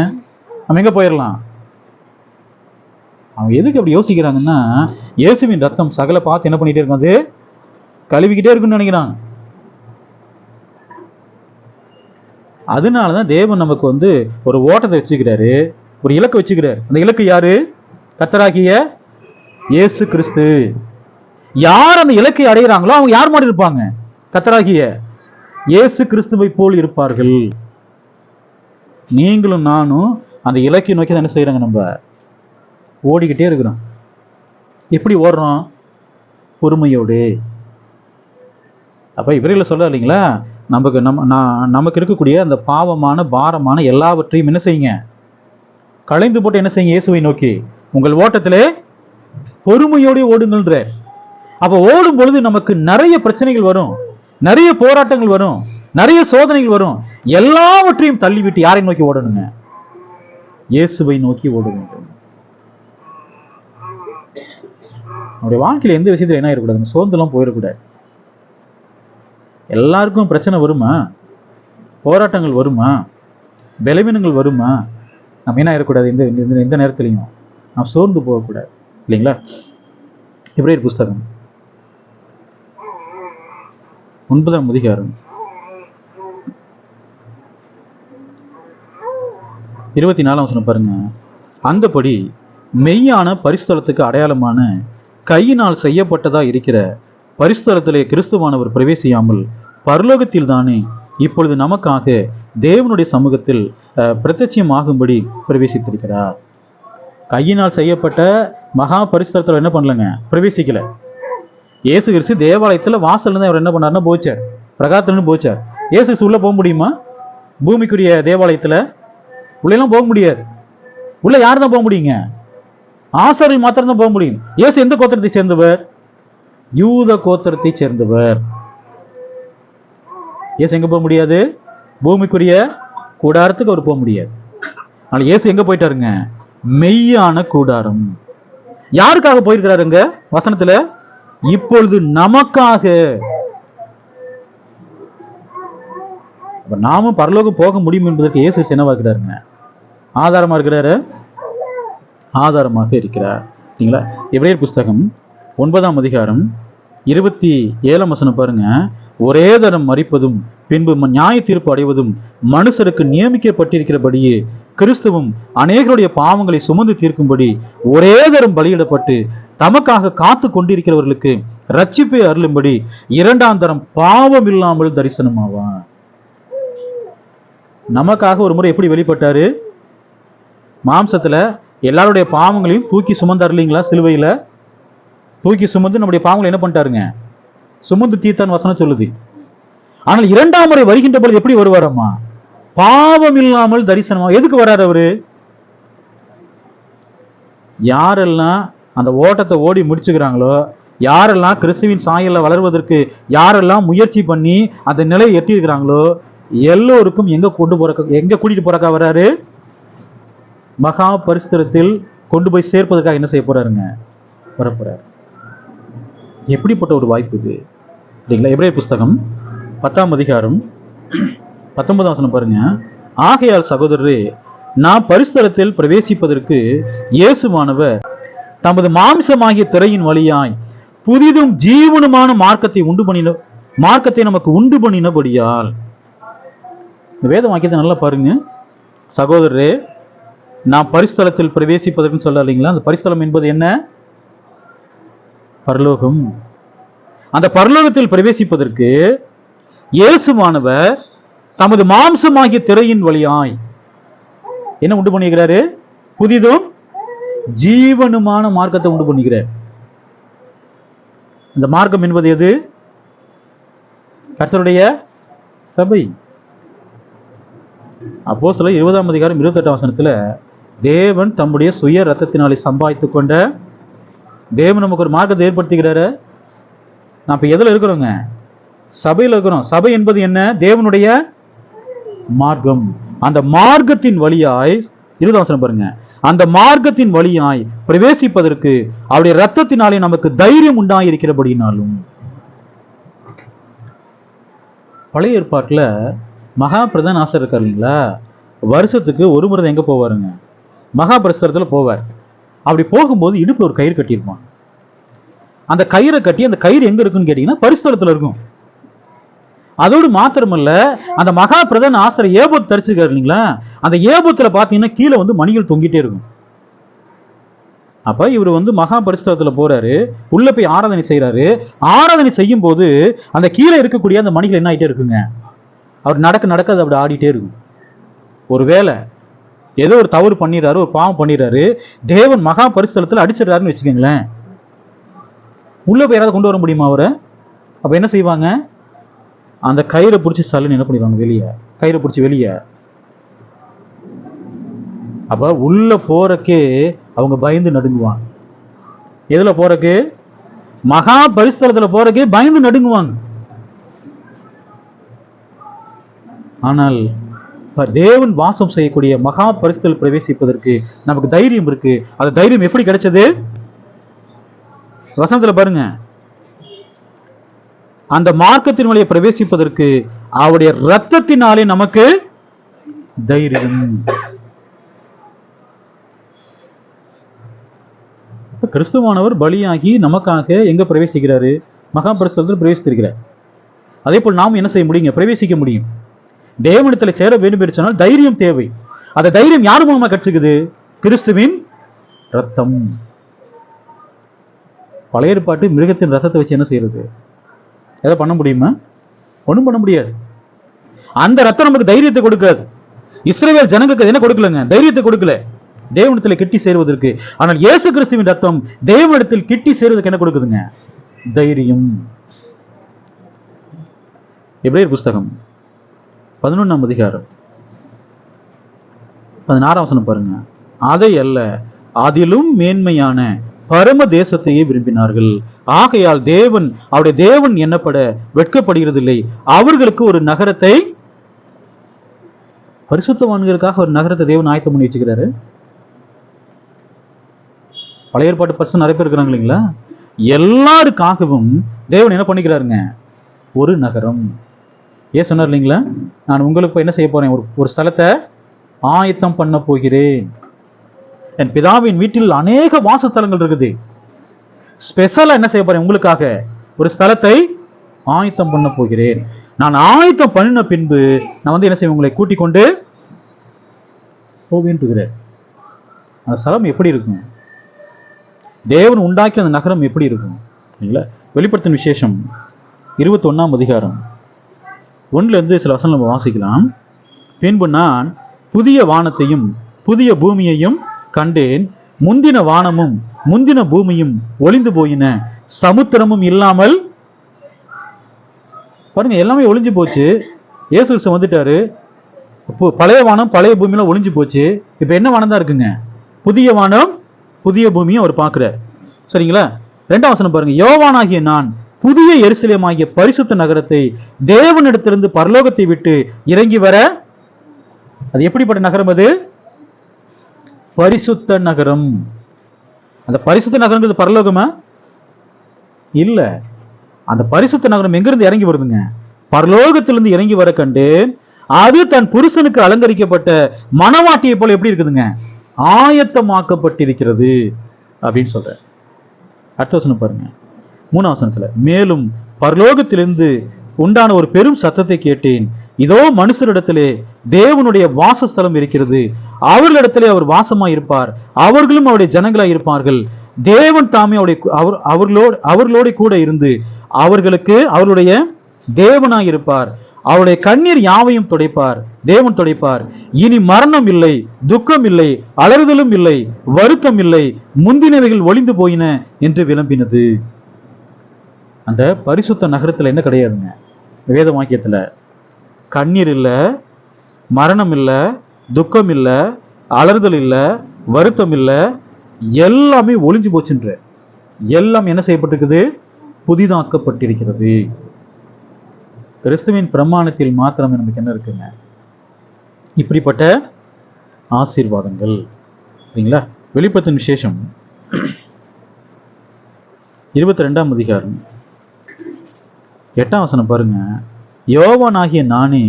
நம்ம எங்க போயிடலாம். அவங்க எதுக்கு அப்படி யோசிக்கிறாங்கன்னா, இயேசுவின் ரத்தம் சகல பார்த்து என்ன பண்ணிட்டே இருக்கும், அது கழுவிக்கிட்டே இருக்குன்னு நினைக்கிறாங்க. அதனாலதான் தேவன் நமக்கு ஒரு ஓட்டத்தை வச்சுக்கிறாரு, ஒரு இலக்கு வச்சுக்கிறாரு. அந்த இலக்கு யாரு? கர்த்தராகிய இயேசு கிறிஸ்து. யார் அந்த இலக்கை அடைகிறாங்களோ அவங்க யார் மாதிரி இருப்பாங்க? கர்த்தராகிய இயேசு கிறிஸ்துவை போல் இருப்பார்கள். நீங்களும் நானும் அந்த இலக்கை நோக்கி தான் என்ன செய்யறாங்க, நம்ம ஓடிக்கிட்டே இருக்கிறோம். எப்படி ஓடுறோம்? பொறுமையோடு. அப்ப இவர்களை சொல்ல இல்லைங்களா, நமக்கு இருக்கக்கூடிய அந்த பாவமான பாரமான எல்லாவற்றையும் என்ன செய்யுங்க, களைந்து போட்டு என்ன செய்யுங்க, இயேசுவை நோக்கி உங்கள் ஓட்டத்திலே பொறுமையோடு ஓடுங்கள்ன்ற. அப்ப ஓடும் பொழுது நமக்கு நிறைய பிரச்சனைகள் வரும், நிறைய போராட்டங்கள் வரும், நிறைய சோதனைகள் வரும். எல்லாவற்றையும் தள்ளிவிட்டு யாரை நோக்கி ஓடணுங்க? இயேசுவை நோக்கி ஓட வேண்டும். நம்முடைய வாழ்க்கையில எந்த விஷயத்துல என்ன இருக்கக்கூடாது, சோர்ந்துலாம் போயிடக்கூடாது. எல்லாருக்கும் பிரச்சனை வருமா, போராட்டங்கள் வருமா, பலவீனங்கள் வருமா? நம்ம என்ன இருக்கக்கூடாது, எந்த நேரத்திலையும் நாம் சோர்ந்து போகக்கூடாது, இல்லைங்களா? எபிரேயர் புஸ்தகம் 9ஆம் அதிகாரம் 24ஆம் வசனம் பாருங்க. அந்தபடி மெய்யான பரிசுத்தலத்துக்கு அடையாளமான கையினால் செய்யப்பட்டதா இருக்கிற பரிசுத்தலத்திலே கிறிஸ்துவானவர் பிரவேசியாமல் பரலோகத்தில் தானே இப்பொழுது நமக்காக தேவனுடைய சமூகத்தில் பிரத்யட்சமாகும்படி பிரவேசித்திருக்கிறார். கையினால் செய்யப்பட்ட மகா பரிசுத்தலத்தில் என்ன பண்ணலங்க, பிரவேசிக்கல. இயேசு கிறிஸ்து தேவாலயத்துல வாசல் இருந்து அவர் என்ன பண்ணாருன்னா போச்சார், பிரகாரத்துல போச்சார். இயேசு கிறிஸ்து உள்ள போக முடியுமா? பூமிக்குரிய தேவாலயத்துல உள்ளெல்லாம் போக முடியாது. உள்ள யார் தான் போக முடியுங்க? ஆசாரியர்கள் மாத்திரம் தான் போக முடியும். இயேசு எந்த கோத்திரத்தை சேர்ந்தவர்? யூத கோத்திரத்தை சேர்ந்தவர். இயேசு எங்க போக முடியாது? பூமிக்குரிய கூடாரத்துக்கு அவர் போக முடியாது. ஆனால் இயேசு எங்க போயிட்டாருங்க? மெய்யான கூடாரம். யாருக்காக போயிருக்கிறாருங்க வசனத்துல? இப்பொழுது நமக்காக. நாமும் பரலோகம் போக முடியும் என்பதற்கு இயேசு என்னவா இருக்கிறாருங்க? ஆதாரமா இருக்கிறாரு, ஆதாரமாக இருக்கிறார். சரிங்களா? எபிரேயர் புஸ்தகம் 9ஆம் அதிகாரம் 27ஆம் வசனம் பாருங்க. ஒரே தரம் மரிப்பதும் பின்பு நியாய தீர்ப்பு அடைவதும் மனுஷருக்கு நியமிக்கப்பட்டிருக்கிறபடியே கிறிஸ்துவும் அநேகருடைய பாவங்களை சுமந்து தீர்க்கும்படி ஒரே தரம் பலியிடப்பட்டு தமக்காக காத்து கொண்டிருக்கிறவர்களுக்கு ரட்சிப்பை அருளும்படி 2ஆம் தரம் பாவம் இல்லாமல் தரிசனமாவான். நமக்காக ஒரு முறை எப்படி வெளிப்பட்டாரு? மாம்சத்துல எல்லாருடைய பாவங்களையும் தூக்கி சுமந்தார் இல்லைங்களா? சிலுவையில தூக்கி சுமந்து நம்முடைய பாவங்களை என்ன பண்ணிட்டாருங்க? சுமந்து தீர்த்தான் வசனம் சொல்லுது. ஆனால் 2ஆம் முறை வருகின்ற பொழுது எப்படி வருவாரம்மா? பாவம் இல்லாமல் தரிசனமா. எதுக்கு வர்றாரு அவரு? யாரெல்லாம் அந்த ஓட்டத்தை ஓடி முடிச்சுக்கிறாங்களோ, யாரெல்லாம் கிறிஸ்துவின் சாயல்ல வளர்வதற்கு யாரெல்லாம் முயற்சி பண்ணி அந்த நிலையை எட்டி இருக்கிறாங்களோ எல்லோருக்கும் எங்க கூட்டிட்டு போறக்கா வர்றாரு? மகா பரிசுத்தலத்தில் கொண்டு போய் சேர்ப்பதற்காக என்ன செய்ய போறாருங்க? வரப்போறாரு. எப்படிப்பட்ட ஒரு வாய்ப்பு இது, இல்லைங்களா? எபிரேயர் புஸ்தகம் 10ஆம் அதிகாரம் 19ஆம் வசனம் பாருங்க. ஆகையால் சகோதரரே, நாம் பரிசுத்தலத்தில் பிரவேசிப்பதற்கு இயேசுவானவர் தமது மாம்சமாகிய திரையின் வழியாய் புதிதும் ஜீவனுமான மார்க்கத்தை நமக்கு உண்டு பண்ணினபடியால். இந்த வேத வாக்கியத்தை நல்லா பாருங்க. சகோதரரே, நாம் பரிசுத்தலத்தில் பிரவேசிப்பதற்கு சொல்ல இல்லைங்களா? அந்த பரிசுத்தலம் என்பது என்ன? பரலோகம். அந்த பரலோகத்தில் பிரவேசிப்பதற்கு இயேசுவானவர் தமது மாம்சமாகிய திரையின் வழியாய் என்ன உண்டு பண்ணுகிறாரு? புதிதும் ஜீவனுமான மார்க்கத்தை உண்டு பண்ணுகிறார். இந்த மார்க்கம் என்பது எது? கர்த்தருடைய சபை. அப்போஸ்தலர் 20ஆம் அதிகாரம் 28ஆம் வசனத்துல தேவன் தம்முடைய சுய ரத்தத்தினாலே சம்பாதித்துக் கொண்ட தேவன் நமக்கு ஒரு மார்க்கத்தை ஏற்படுத்துகிறாரு. நான் இப்ப எதுல இருக்கிறோங்க? சபையில் இருக்கிறோம். சபை என்பது என்ன? தேவனுடைய மார்க்கம். அந்த மார்க்கத்தின் வழியாய் 20ஆம் வசனம் பாருங்க. அந்த மார்க்கத்தின் வழியாய் பிரவேசிப்பதற்கு அவருடைய ரத்தத்தினாலே நமக்கு தைரியம் உண்டாயிருக்கிறபடினாலும். பழைய ஏற்பாட்டுல மகா பிரதான ஆசாரியர் இருக்கார் இல்லைங்களா? வருஷத்துக்கு ஒரு முறை எங்க போவாருங்க? மகா பரிசுத்தலத்துல போவார். அப்படி போகும்போது இடுப்புல ஒரு கயிறு கட்டியிருப்பான். அந்த கயிறை கட்டி, அந்த கயிறு எங்க இருக்குன்னு கேட்டீங்கன்னா பரிசுத்தலத்துல இருக்கும். அதோடு மாத்திரமல்ல, அந்த மகா பிரதான ஆசாரியர் ஏபோத் தரிச்சிருக்காரு இல்லைங்களா? அந்த ஏபோத்துல பாத்தீங்கன்னா கீழே வந்து மணிகள் தொங்கிட்டே இருக்கும். அப்ப இவர் மகா பரிசுத்தலத்துல போறாரு, உள்ள போய் ஆராதனை செய்யறாரு. ஆராதனை செய்யும் போது அந்த கீழே இருக்கக்கூடிய அந்த மணிகள் என்ன ஆகிட்டே இருக்குங்க, அவர் நடக்க அது அப்படி ஆடிட்டே இருக்கும். ஒருவேளை ஏதோ ஒரு தவறு பண்ணிடுறாரு, ஒரு பாவம் பண்ணிடுறாரு, தேவன் மகா பரிசுத்தலத்துல அடிச்சிடறாருன்னு வச்சுக்கோங்களேன், உள்ள போய் யாராவது கொண்டு வர முடியுமா அவரை? அப்ப என்ன செய்வாங்க, அந்த கயிறை பிடிச்சி சல்லுன்னு என்ன பண்ணிடுவாங்க, வெளியே கயிறை பிடிச்சி வெளியே. அப்ப உள்ள போறக்கே அவங்க பயந்து நடுங்குவாங்க. எதுல போறக்கு? மகா பரிசுத்தலத்துல போறக்கே பயந்து நடுங்குவாங்க. ஆனால் தேவன் வாசம் செய்யக்கூடிய மகா பரிசுத்தல் பிரவேசிப்பதற்கு நமக்கு தைரியம் இருக்கு. அந்த தைரியம் எப்படி கிடைச்சது? வசனத்துல பாருங்க, அந்த மார்க்கத்தின் வழியை பிரவேசிப்பதற்கு அவருடைய ரத்தத்தினாலே நமக்கு தைரியம். கிறிஸ்துவானவர் பலியாகி நமக்காக எங்க பிரவேசிக்கிறாரு? மகா பரிசுத்தலத்தில் பிரவேசித்திருக்கிறார். அதே போல் நாம் என்ன செய்ய முடியுங்க? பிரவேசிக்க முடியும். தேவனிடத்தில் சேர வேண்டும் என்று சொன்னால் தைரியம் தேவை. அந்த தைரியம் யார் மூலமா கிடைச்சிக்குது? கிறிஸ்துவின் ரத்தம். பழைய ஏற்பாட்டு மிருகத்தின் ரத்தத்தை வச்சு என்ன செய்யறது? எதை பண்ண முடியுமா? ஒன்றும் பண்ண முடியாது. அந்த ரத்தம் நமக்கு தைரியத்தை கொடுக்காது. இஸ்ரவேல் ஜனங்களுக்கு என்ன கொடுக்கலங்க? தைரியத்தை கொடுக்கல தேவனிடத்தில் கிட்டி சேருவதற்கு. ஆனால் இயேசு கிறிஸ்துவின் ரத்தம் தேவனிடத்தில் கிட்டி சேருவதற்கு என்ன கொடுக்குதுங்க? தைரியம். எபிரேயர் புஸ்தகம் 11ஆம் அதிகாரம் 16ஆம் வசனம் பாருங்க. அதை அல்ல, அதிலும் மேன்மையான பரம தேசத்தையே விரும்பினார்கள். ஆகையால் தேவன் அவருடைய தேவன் என்னப்பட வெட்கப்படுகிறதில்லை. அவர்களுக்கு ஒரு நகரத்தை, பரிசுத்தவான்களுக்காக ஒரு நகரத்தை தேவன் ஆயத்தம் பண்ணி வச்சுக்கிறாரு. பழைய ஏற்பாட்டு பர்சன் நிறைய பேர் இருக்கிறாங்க இல்லைங்களா? எல்லாருக்காகவும் தேவன் என்ன பண்ணிக்கிறாருங்க? ஒரு நகரம். ஏன் சொன்னார் இல்லைங்களா, நான் உங்களுக்கு என்ன செய்ய போறேன்? ஒரு ஸ்தலத்தை ஆயத்தம் பண்ண போகிறேன். என் பிதாவின் வீட்டில் அநேக வாசஸ்தலங்கள் இருக்குது. ஸ்பெஷலா என்ன செய்ய போறேன்? உங்களுக்காக ஒரு ஸ்தலத்தை ஆயத்தம் பண்ண போகிறேன். நான் ஆயத்தம் பண்ணின பின்பு நான் என்ன செய்வேன்? உங்களை கூட்டிக் கொண்டு போவேன். அந்த ஸ்தலம் எப்படி இருக்கும்? தேவன் உண்டாக்கிய அந்த நகரம் எப்படி இருக்கும்? வெளிப்படுத்தின விசேஷம் 21ஆம் அதிகாரம் 1 சில வசனம் நம்ம வாசிக்கலாம். பின்பு நான் புதிய வானத்தையும் புதிய பூமியையும் கண்டேன். முந்தின வானமும் முந்தின பூமியும் ஒளிந்து போயின, சமுத்திரமும் இல்லாமல். பாருங்க, எல்லாமே ஒளிஞ்சு போச்சு. இயேசு கிறிஸ்து வந்துட்டாரு. பழைய வானம் பழைய பூமியெல்லாம் ஒளிஞ்சு போச்சு. இப்ப என்ன வானம் தான் இருக்குங்க? புதிய வானம் புதிய பூமியும் அவர் பார்க்கிறார். சரிங்களா? 2ஆம் வசனம் பாருங்க. யோவானாகிய நான் புதிய எருசலேமாகிய பரிசுத்த நகரத்தை தேவனிடத்திலிருந்து பரலோகத்தை விட்டு இறங்கி வர. அது எப்படிப்பட்ட நகரம்? அது பரிசுத்த நகரம். அந்த பரிசுத்த நகரங்கிறது பரலோகமா? இல்ல. அந்த பரிசுத்த நகரம் எங்கிருந்து இறங்கி வருதுங்க? பரலோகத்திலிருந்து இறங்கி வர கண்டேன். அது தன் புருஷனுக்கு அலங்கரிக்கப்பட்ட மணவாட்டியை போல எப்படி இருக்குதுங்க? ஆயத்தமாக்கப்பட்டிருக்கிறது அப்படின்னு சொல்ற. அடுத்த வசனம் பாருங்க, 3ஆம் வசனத்துல. மேலும் பரலோகத்திலிருந்து உண்டான ஒரு பெரும் சத்தத்தை கேட்டேன். இதோ மனுஷரிடத்திலே தேவனுடைய வாசஸ்தலம் இருக்கிறது. அவர்களிடத்திலே அவர் வாசமாய் இருப்பார், அவர்களும் அவருடைய ஜனங்களாய் இருப்பார்கள். தேவன் தாமே அவர்களோட கூட இருந்து அவர்களுக்கு அவருடைய தேவனாய் இருப்பார். அவருடைய கண்ணீர் யாவையும் துடைப்பார், தேவன் துடைப்பார். இனி மரணம் இல்லை, துக்கம் இல்லை, அலறுதலும் இல்லை, வருத்தம் இல்லை, முந்தினவைகள் ஒளிந்து போயின என்று விளம்பினது. அந்த பரிசுத்த நகரத்துல என்ன கிடையாதுங்க? வேத வாக்கியத்துல கண்ணீர் இல்ல, மரணம் இல்ல, துக்கம் இல்ல, அலறுதல் இல்ல, வருத்தம் இல்ல, எல்லாமே ஒளிஞ்சு போச்சுன்ற. எல்லாம் என்ன செய்யப்பட்டிருக்குது? புதிதாக்கப்பட்டிருக்கிறது. கிறிஸ்துவின் பிரமாணத்தில் மாத்திரம் நமக்கு என்ன இருக்குங்க? இப்படிப்பட்ட ஆசீர்வாதங்கள். சரிங்களா? வெளிப்படுத்தின விசேஷம் 22ஆம் அதிகாரம் 8ஆம் வசனம் பாருங்க. யோவானாகிய நானே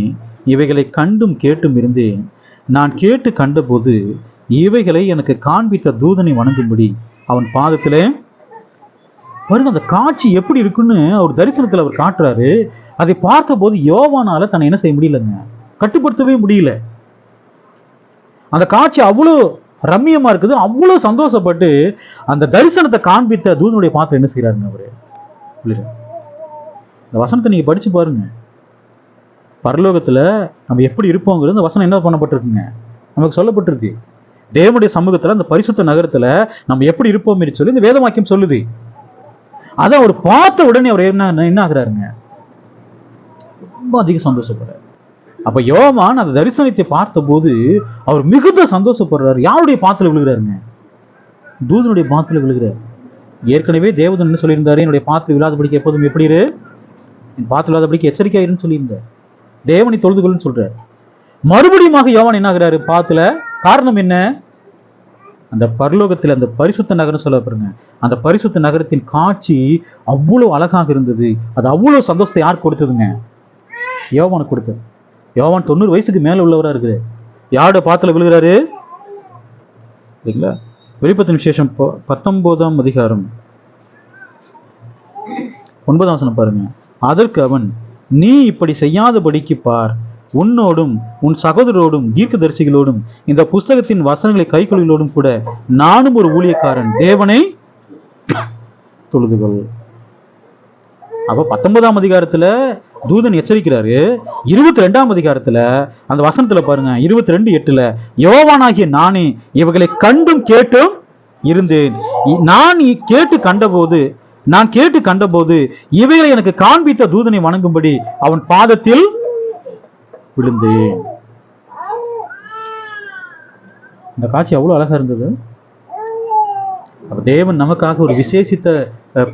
இவைகளை கண்டும் கேட்டும் இருந்தேன். நான் கேட்டு கண்டபோது இவைகளை எனக்கு காண்பித்த தூதனை வணங்கும்படி அவன் பாதத்திலே. பாருங்க, அந்த காட்சி எப்படி இருக்குன்னு அவர் தரிசனத்தில் அவர் காட்டுறாரு. அதை பார்த்த போது யோவானால தன்னை என்ன செய்ய முடியலங்க? கட்டுப்படுத்தவே முடியல. அந்த காட்சி அவ்வளோ ரம்மியமா இருக்குது. அவ்வளவு சந்தோஷப்பட்டு அந்த தரிசனத்தை காண்பித்த தூதனுடைய பாத்திரம் என்ன செய்யறாருங்க அவரு? இந்த வசனத்தை நீங்க படிச்சு பாருங்க. பரலோகத்துல நம்ம எப்படி இருப்போங்கிறது இந்த வசனம் என்ன பண்ணப்பட்டிருக்குங்க, நமக்கு சொல்லப்பட்டிருக்கு. தேவனுடைய சமூகத்துல அந்த பரிசுத்த நகரத்துல நம்ம எப்படி இருப்போம் சொல்லி இந்த வேதவாக்கியம் சொல்லுது. அதை அவர் பார்த்த உடனே அவர் என்ன ஆகுறாருங்க, ரொம்ப அதிக சந்தோஷப்படுறாரு. அப்ப யோவான் அந்த தரிசனத்தை பார்த்த போது அவர் மிகுந்த சந்தோஷப்படுறாரு. யாருடைய பாத்துல விழுகிறாருங்க? தூதனுடைய பாத்துல விழுகிறார். ஏற்கனவே தேவதன் என்ன சொல்லியிருந்தாரு, என்னுடைய பாத்துல விழாதபடிக்கு எப்போதும் எப்படி இரு, என் பாத்துல விழாதபடிக்கு எச்சரிக்கையாயிருன்னு சொல்லியிருந்தார். தேவனை தொழுது கொள்ளுன்னு சொல்றாரு. மறுபடியும் யோவான் என்ன ஆகிறாரு பாத்துல? காரணம் என்ன? அந்த பரலோகத்தில் அந்த பரிசுத்த நகரம் சொல்ல பாருங்க, அந்த பரிசுத்த நகரத்தின் காட்சி அவ்வளவு அழகாக இருந்தது. அது அவ்வளவு சந்தோஷத்தை யார் கொடுத்ததுங்க? யோவான் கொடுத்தது. யோவான் 90 வயசுக்கு மேல உள்ளவரா இருக்குது. யாரோட பாத்துல விழுகிறாரு? இல்லைங்களா? வெளிப்படுத்தின விசேஷம் 19ஆம் அதிகாரம் 9ஆம் வசனம் பாருங்க. அதற்கு அவன், நீ இப்படி செய்யாதபடிக்கு பார், உன்னோடும் உன் சகோதரோடும் தீர்க்கதரிசிகளோடும் இந்த புஸ்தகத்தின் வசனங்களை கைக்கொள்களோடும் கூட நானும் ஒரு ஊழியக்காரன், தேவனை தொழுதுகொள். அப்ப 19ஆம் அதிகாரத்துல தூதன் எச்சரிக்கிறாரு. 22ஆம் அதிகாரத்துல அந்த வசனத்துல பாருங்க, 22:8 யோவானாகிய நானே இவைகளை கண்டும் கேட்டும் இருந்தேன். நான் கேட்டு கண்டபோது இவைகளை எனக்கு காண்பித்த தூதனை வணங்கும்படி அவன் பாதத்தில் விழுந்தேன். இந்த காட்சி அவ்வளவு அழகா இருந்தது. தேவன் நமக்காக ஒரு விசேஷித்த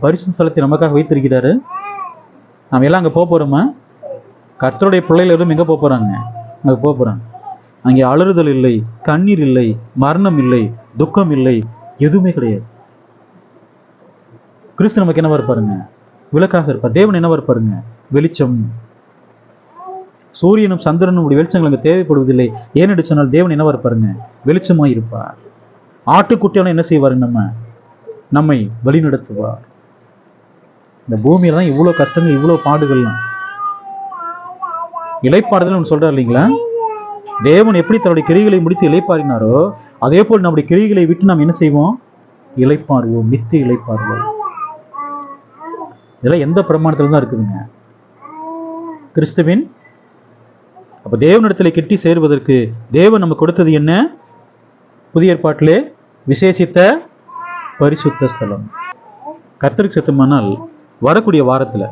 பரிசுத்த ஸ்தலத்தை நமக்காக வைத்திருக்கிறாரு. நம்ம எல்லாம் அங்கே போறோமா? கர்த்தருடைய பிள்ளைகளும் எங்கே போறாங்க? அங்கே போறாங்க. அங்கே அலறுதல் இல்லை, கண்ணீர் இல்லை, மரணம் இல்லை, துக்கம் இல்லை, எதுவுமே கிடையாது. கிறிஸ்து நமக்கு என்னவா இருப்பாருங்க? விளக்காக இருப்பார். தேவன் என்னவா இருப்பாருங்க? வெளிச்சம். சூரியனும் சந்திரனும் வெளிச்சங்கள் அங்கே தேவைப்படுவதில்லை. ஏன்னு சொன்னால் தேவன் என்னவா இருப்பாருங்க? வெளிச்சமாய் இருப்பார். ஆட்டுக்குட்டியான என்ன செய்வாரு? நம்மை வழிநடத்துவார். இந்த பூமியில தான் இவ்வளவு கஷ்டங்கள், இவ்வளவு பாடுகள்லாம். இளைப்பாறுதல் சொல்றாரு இல்லைங்களா? தேவன் எப்படி தன்னுடைய கிரிகளை முடித்து இளைப்பாறினாரோ அதே போல் நம்முடைய கிரிகளை விட்டு நாம் என்ன செய்வோம்? இளைப்பாறுவோம், நித்திய இளைப்பாறுவோம். இதெல்லாம் எந்த பிரமாணத்துல தான் இருக்குதுங்க? கிறிஸ்துவின். அப்ப தேவனிடத்தில் கிட்டி சேருவதற்கு தேவன் நமக்கு கொடுத்தது என்ன? புதிய ஏற்பாட்டிலே விசேஷித்த பரிசுத்த ஸ்தலம். கர்த்தருக்கு சித்தமானால் வரக்கூடிய வாரத்துல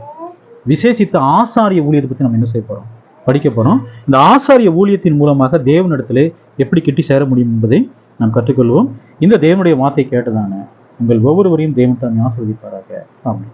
விசேஷித்த ஆசாரிய ஊழியத்தை பத்தி நம்ம என்ன செய்ய போறோம்? படிக்க போறோம். இந்த ஆசாரிய ஊழியத்தின் மூலமாக தேவனிடத்திலே எப்படி கிட்டி சேர முடியும் என்பதை நாம் கற்றுக்கொள்வோம். இந்த தேவனுடைய வார்த்தை கேட்டதான உங்கள் ஒவ்வொருவரையும் தேவன் தான் ஆசீர்வதிப்பாராக. ஆமென்.